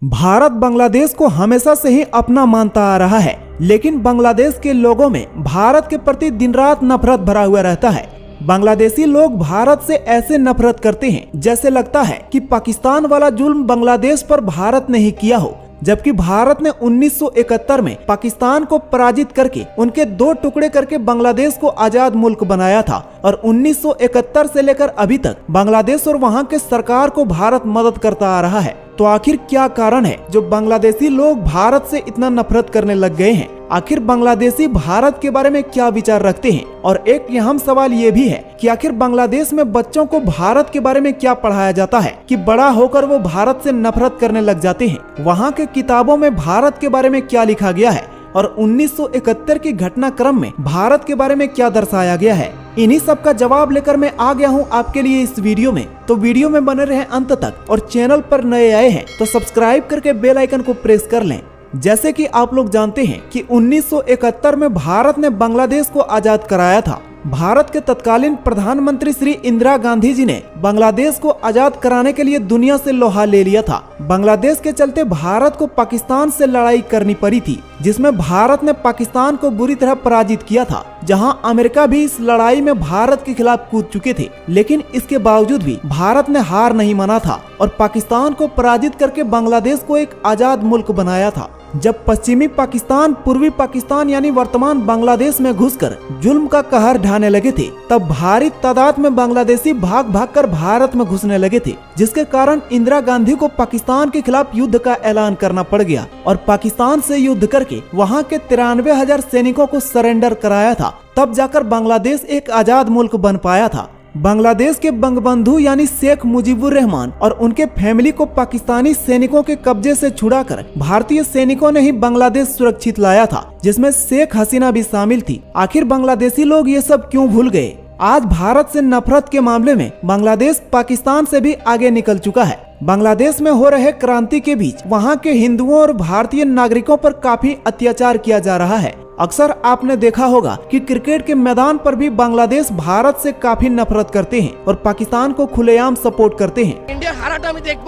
भारत बांग्लादेश को हमेशा से ही अपना मानता आ रहा है, लेकिन बांग्लादेश के लोगों में भारत के प्रति दिन रात नफरत भरा हुआ रहता है। बांग्लादेशी लोग भारत से ऐसे नफरत करते हैं जैसे लगता है कि पाकिस्तान वाला जुल्म बांग्लादेश पर भारत ने ही किया हो, जबकि भारत ने 1971 में पाकिस्तान को पराजित करके उनके दो टुकड़े करके बांग्लादेश को आजाद मुल्क बनाया था और 1971 से लेकर अभी तक बांग्लादेश और वहां के सरकार को भारत मदद करता आ रहा है। तो आखिर क्या कारण है जो बांग्लादेशी लोग भारत से इतना नफरत करने लग गए हैं? आखिर बांग्लादेशी भारत के बारे में क्या विचार रखते हैं? और एक अहम सवाल ये भी है कि आखिर बांग्लादेश में बच्चों को भारत के बारे में क्या पढ़ाया जाता है कि बड़ा होकर वो भारत से नफरत करने लग जाते हैं? वहाँ के किताबों में भारत के बारे में क्या लिखा गया है और 1971 के घटनाक्रम में भारत के बारे में क्या दर्शाया गया है? इन्हीं सब का जवाब लेकर मैं आ गया हूँ आपके लिए इस वीडियो में। तो वीडियो में बने रहे अंत तक और चैनल पर नए आए हैं तो सब्सक्राइब करके बेल आइकन को प्रेस कर लें। जैसे कि आप लोग जानते हैं कि 1971 में भारत ने बांग्लादेश को आजाद कराया था। भारत के तत्कालीन प्रधानमंत्री श्री इंदिरा गांधी जी ने बांग्लादेश को आजाद कराने के लिए दुनिया से लोहा ले लिया था। बांग्लादेश के चलते भारत को पाकिस्तान से लड़ाई करनी पड़ी थी, जिसमें भारत ने पाकिस्तान को बुरी तरह पराजित किया था, जहां अमेरिका भी इस लड़ाई में भारत के खिलाफ कूद चुके थे। लेकिन इसके बावजूद भी भारत ने हार नहीं माना था और पाकिस्तान को पराजित करके बांग्लादेश को एक आजाद मुल्क बनाया था। जब पश्चिमी पाकिस्तान पूर्वी पाकिस्तान यानी वर्तमान बांग्लादेश में घुसकर जुल्म का कहर ढाने लगे थे, तब भारी तादाद में बांग्लादेशी भाग भागकर भारत में घुसने लगे थे, जिसके कारण इंदिरा गांधी को पाकिस्तान के खिलाफ युद्ध का ऐलान करना पड़ गया और पाकिस्तान से युद्ध करके वहां के 93,000 सैनिकों को सरेंडर कराया था। तब जाकर बांग्लादेश एक आजाद मुल्क बन पाया था। बांग्लादेश के बंगबंधु यानी शेख मुजीबुर रहमान और उनके फैमिली को पाकिस्तानी सैनिकों के कब्जे से छुड़ाकर भारतीय सैनिकों ने ही बांग्लादेश सुरक्षित लाया था, जिसमें शेख हसीना भी शामिल थी। आखिर बांग्लादेशी लोग ये सब क्यों भूल गए? आज भारत से नफरत के मामले में बांग्लादेश पाकिस्तान से भी आगे निकल चुका है। बांग्लादेश में हो रहे क्रांति के बीच वहां के हिंदुओं और भारतीय नागरिकों पर काफी अत्याचार किया जा रहा है। अक्सर आपने देखा होगा कि क्रिकेट के मैदान पर भी बांग्लादेश भारत से काफी नफरत करते हैं और पाकिस्तान को खुलेआम सपोर्ट करते हैं। इंडिया हाराटा আমি দেখব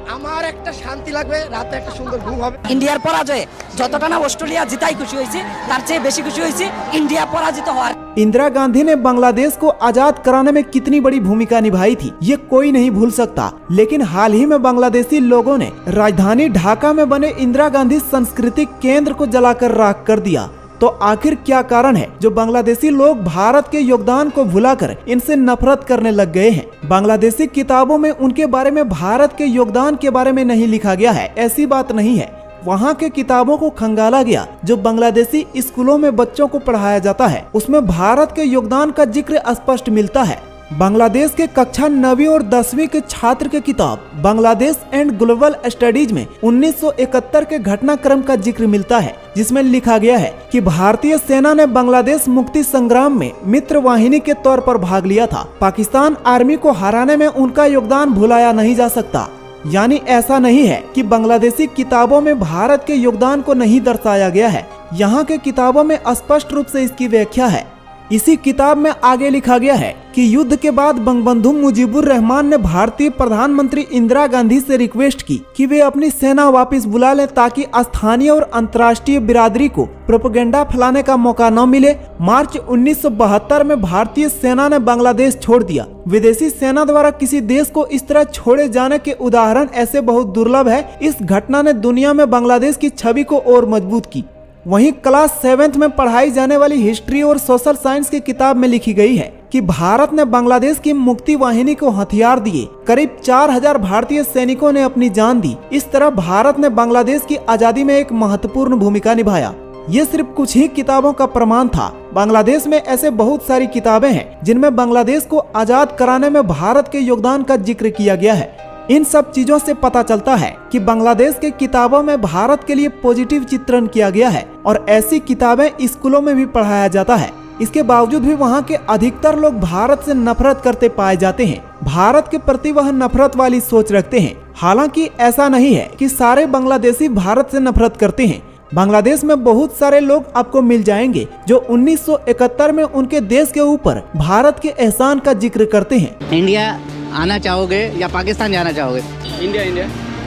আমার একটা শান্তি লাগবে, রাতে একটা সুন্দর ঘুম হবে। ইন্ডিয়ার পরাজয়ে যতটা না অস্ট্রেলিয়া জিতাই খুশি হয়েছে, তার চেয়ে বেশি খুশি হয়েছে ইন্ডিয়া পরাজিত হওয়ার। इंदिरा गांधी ने बांग्लादेश को आजाद कराने में कितनी बड़ी भूमिका निभाई थी ये कोई नहीं भूल सकता। लेकिन हाल ही में बांग्लादेशी लोगों ने राजधानी ढाका में बने इंदिरा गांधी सांस्कृतिक केंद्र को जलाकर राख कर दिया। तो आखिर क्या कारण है जो बांग्लादेशी लोग भारत के योगदान को भुलाकर इनसे नफरत करने लग गए हैं? बांग्लादेशी किताबों में उनके बारे में भारत के योगदान के बारे में नहीं लिखा गया है, ऐसी बात नहीं है। वहाँ के किताबों को खंगाला गया जो बांग्लादेशी स्कूलों में बच्चों को पढ़ाया जाता है, उसमें भारत के योगदान का जिक्र स्पष्ट मिलता है। बांग्लादेश के कक्षा 9वीं और 10वीं के छात्र के किताब बांग्लादेश एंड ग्लोबल स्टडीज में 1971 के घटनाक्रम का जिक्र मिलता है, जिसमें लिखा गया है कि भारतीय सेना ने बांग्लादेश मुक्ति संग्राम में मित्र वाहिनी के तौर पर भाग लिया था। पाकिस्तान आर्मी को हराने में उनका योगदान भुलाया नहीं जा सकता। यानी ऐसा नहीं है कि बांग्लादेशी किताबों में भारत के योगदान को नहीं दर्शाया गया है, यहाँ के किताबों में स्पष्ट रूप से इसकी व्याख्या है। इसी किताब में आगे लिखा गया है कि युद्ध के बाद बंगबंधु मुजीबुर रहमान ने भारतीय प्रधानमंत्री इंदिरा गांधी से रिक्वेस्ट की कि वे अपनी सेना वापस बुला लें ताकि स्थानीय और अंतर्राष्ट्रीय बिरादरी को प्रोपेगेंडा फैलाने का मौका न मिले। मार्च 1972 में भारतीय सेना ने बांग्लादेश छोड़ दिया। विदेशी सेना द्वारा किसी देश को इस तरह छोड़े जाने के उदाहरण ऐसे बहुत दुर्लभ है। इस घटना ने दुनिया में बांग्लादेश की छवि को और मजबूत की। वहीं क्लास 7th में पढ़ाई जाने वाली हिस्ट्री और सोशल साइंस की किताब में लिखी गई है कि भारत ने बांग्लादेश की मुक्ति वाहिनी को हथियार दिए। करीब 4000 भारतीय सैनिकों ने अपनी जान दी। इस तरह भारत ने बांग्लादेश की आजादी में एक महत्वपूर्ण भूमिका निभाया। ये सिर्फ कुछ ही किताबों का प्रमाण था। बांग्लादेश में ऐसे बहुत सारी किताबें हैं जिनमें बांग्लादेश को आजाद कराने में भारत के योगदान का जिक्र किया गया है। इन सब चीजों से पता चलता है कि बांग्लादेश के किताबों में भारत के लिए पॉजिटिव चित्रण किया गया है और ऐसी किताबें स्कूलों में भी पढ़ाया जाता है। इसके बावजूद भी वहाँ के अधिकतर लोग भारत से नफरत करते पाए जाते हैं। भारत के प्रति वह नफरत वाली सोच रखते हैं। हालांकि ऐसा नहीं है कि सारे बांग्लादेशी भारत से नफरत करते हैं। बांग्लादेश में बहुत सारे लोग आपको मिल जाएंगे जो 1971 में उनके देश के ऊपर भारत के एहसान का जिक्र करते हैं। इंडिया आना चाहोगे या पाकिस्तान जाना चाहोगे? इंडिया।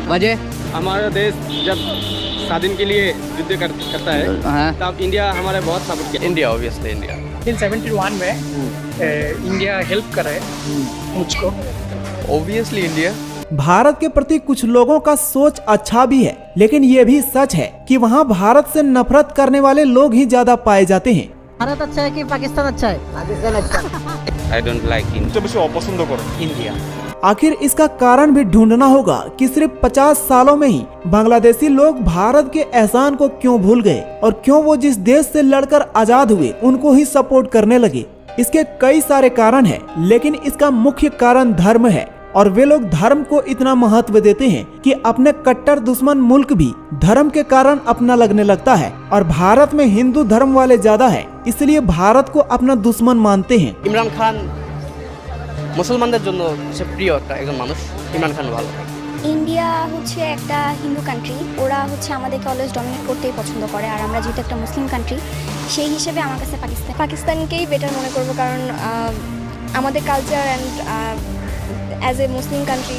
वजह? हमारा देश जब स्वाधीन के लिए युद्ध करता है तब इंडिया हमारे बहुत सपोर्ट किया। इंडिया ऑब्वियसली इंडिया 1971 में इंडिया हेल्प करे मुझको। Obviously India. भारत के प्रति कुछ लोगों का सोच अच्छा भी है, लेकिन ये भी सच है कि वहाँ भारत से नफरत करने वाले लोग ही ज्यादा पाए जाते हैं। भारत अच्छा है कि पाकिस्तान अच्छा है? पाकिस्तान अच्छा। I don't like India. आखिर इसका कारण भी ढूंढना होगा कि सिर्फ 50 सालों में ही बांग्लादेशी लोग भारत के एहसान को क्यों भूल गए और क्यों वो जिस देश से लड़कर आजाद हुए उनको ही सपोर्ट करने लगे। इसके कई सारे कारण हैं, लेकिन इसका मुख्य कारण धर्म है और वे लोग धर्म को इतना महत्व देते हैं कि अपने कट्टर दुश्मन मुल्क भी धर्म के कारण अपना लगने लगता है। और भारत में हिंदू धर्म वाले ज्यादा है, इसलिए भारत को अपना दुश्मन मानते हैं। ইমরান খান মুসলমানদের জন্য সে প্রিয় একজন মানুষ। ইমরান খান ভালো। ইন্ডিয়া হচ্ছে একটা হিন্দু কান্ট্রি, ওরা হচ্ছে আমাদেরকে অলওয়েজ ডমিনেট করতেই পছন্দ করে, আর আমরা যেহেতু একটা মুসলিম কান্ট্রি সেই হিসেবে আমার কাছে পাকিস্তানকেই বেটার মনে করব, কারণ আমাদের culture and as a Muslim country.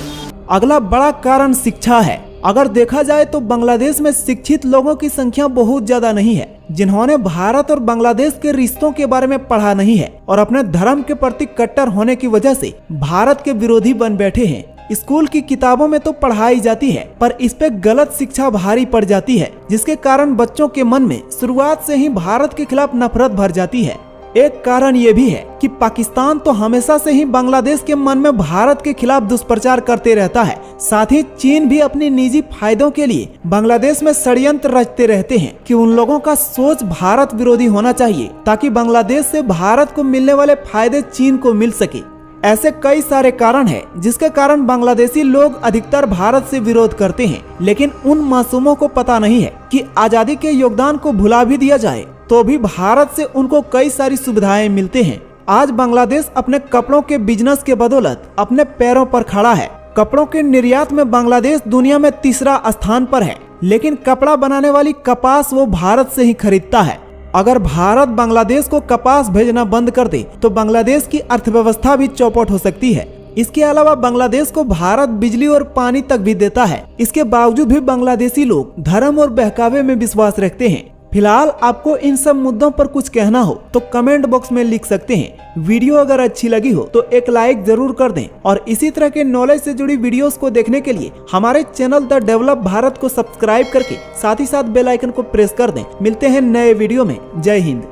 अगला बड़ा कारण शिक्षा है। अगर देखा जाए तो बांग्लादेश में शिक्षित लोगों की संख्या बहुत ज्यादा नहीं है, जिन्होंने भारत और बांग्लादेश के रिश्तों के बारे में पढ़ा नहीं है और अपने धर्म के प्रति कट्टर होने की वजह से भारत के विरोधी बन बैठे हैं। स्कूल की किताबों में तो पढ़ाई जाती है, पर इस पे गलत शिक्षा भारी पड़ जाती है, जिसके कारण बच्चों के मन में शुरुआत से ही भारत के खिलाफ नफरत भर जाती है। एक कारण ये भी है कि पाकिस्तान तो हमेशा से ही बांग्लादेश के मन में भारत के खिलाफ दुष्प्रचार करते रहता है। साथ ही चीन भी अपने निजी फायदों के लिए बांग्लादेश में षड्यंत्र रचते रहते हैं कि उन लोगों का सोच भारत विरोधी होना चाहिए, ताकि बांग्लादेश से भारत को मिलने वाले फायदे चीन को मिल सके। ऐसे कई सारे कारण हैं जिसके कारण बांग्लादेशी लोग अधिकतर भारत से विरोध करते हैं, लेकिन उन मासूमों को पता नहीं है कि आजादी के योगदान को भुला भी दिया जाए तो भी भारत से उनको कई सारी सुविधाएं मिलते हैं। आज बांग्लादेश अपने कपड़ों के बिजनेस के बदौलत अपने पैरों पर खड़ा है। कपड़ों के निर्यात में बांग्लादेश दुनिया में तीसरा स्थान पर है, लेकिन कपड़ा बनाने वाली कपास वो भारत से ही खरीदता है। अगर भारत बांग्लादेश को कपास भेजना बंद कर दे तो बांग्लादेश की अर्थव्यवस्था भी चौपट हो सकती है। इसके अलावा बांग्लादेश को भारत बिजली और पानी तक भी देता है। इसके बावजूद भी बांग्लादेशी लोग धर्म और बहकावे में विश्वास रखते हैं। फिलहाल आपको इन सब मुद्दों पर कुछ कहना हो तो कमेंट बॉक्स में लिख सकते हैं। वीडियो अगर अच्छी लगी हो तो एक लाइक जरूर कर दें और इसी तरह के नॉलेज से जुड़ी वीडियोस को देखने के लिए हमारे चैनल द डेवलप भारत को सब्सक्राइब करके साथ ही साथ बेल आइकन को प्रेस कर दें। मिलते हैं नए वीडियो में। जय हिंद।